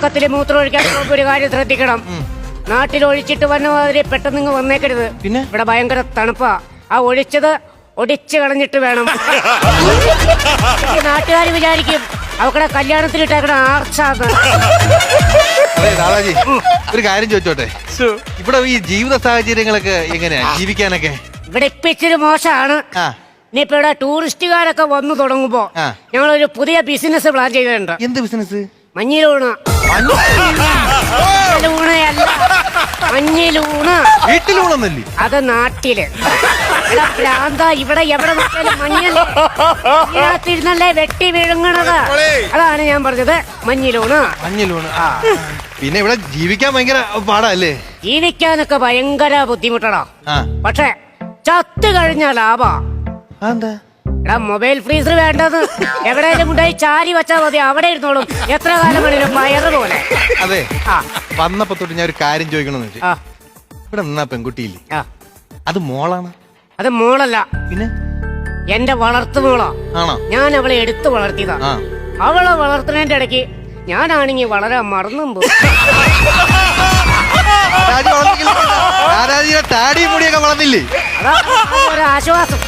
ഉറക്കത്തിൽ മൂത്രം ഒഴിക്കാൻ പോകുമ്പോ ഒരു കാര്യം ശ്രദ്ധിക്കണം. നാട്ടിൽ ഒഴിച്ചിട്ട് വന്ന മാതിരി പെട്ടെന്ന് ഇങ്ങ് വന്നേക്കരുത്. പിന്നെ ഇവിടെ ഭയങ്കര തണുപ്പാ. ആ ഒഴിച്ചത് ഒടിച്ചു കളഞ്ഞിട്ട് വേണം. നാട്ടുകാർ വിചാരിക്കും അവക്കടെ കല്യാണത്തിലിട്ടേക്കണ ആർച്ചാന്ന്. അതെ ദാദാജി, ഒരു കാര്യം ചോദിച്ചോട്ടെ, ഇവിടെ ഈ ജീവിത സാഹചര്യങ്ങളൊക്കെ എങ്ങനെയാ ജീവിക്കാനൊക്കെ? ഇവിടെ ഇപ്പൊ ഇച്ചിരി മോശമാണ്. ഇനിയിപ്പോ ഇവിടെ ടൂറിസ്റ്റുകാരൊക്കെ വന്നു തുടങ്ങുമ്പോ ഞങ്ങളൊരു പുതിയ ബിസിനസ് പ്ലാൻ ചെയ്തിട്ടുണ്ട്. എന്ത് ബിസിനസ്? മഞ്ഞിലൂണ്. മഞ്ഞിലൂണ്. വീട്ടിലൂണെന്നല്ലേ? അത് നാട്ടില്. ഭ്രാന്ത, ഇവിടെ എവിടെ നോക്കിയാലും മഞ്ഞിരുന്നല്ലേ വെട്ടി വിഴുങ്ങണത്. അതാണ് ഞാൻ പറഞ്ഞത്, മഞ്ഞിലൂണ്. മഞ്ഞിലൂണ്. പിന്നെ ഇവിടെ ജീവിക്കാൻ ഭയങ്കര പാടല്ലേ? ജീവിക്കാനൊക്കെ ഭയങ്കര ബുദ്ധിമുട്ടടാ. പക്ഷെ ചത്ത് കഴിഞ്ഞ ലാഭാ. എടാ, മൊബൈൽ ഫ്രീസർ വേണ്ടത് എവിടെയെങ്കിലും കൊണ്ടുപോയി ചാരി വെച്ചാൽ മതി, അവിടെ ഇരുന്നോളും എത്ര കാലം വേണേലും, പയറ് പോലെ. അതെ, വന്നപ്പോ തൊട്ട് ഞാൻ ഒരു കാര്യം ചോദിക്കണമെന്ന് വെച്ചു. ഇവിടെ നിന്നാ പെൺകുട്ടിയില്ലേ, അത് മോളാണ്? അത് മോളല്ല, പിന്നെ എന്റെ വളർത്തു മോളാ. ആണോ? ഞാൻ അവളെ എടുത്തു വളർത്തിയതാ. അവളെ വളർത്തുന്നതിന്റെ ഇടയ്ക്ക് ഞാനാണെങ്കിൽ വളരെ മറന്നും പോകും. താടിയും മുടിയൊക്കെ വളർന്നില്ലേ? അതാ ഒരു ആശ്വാസം.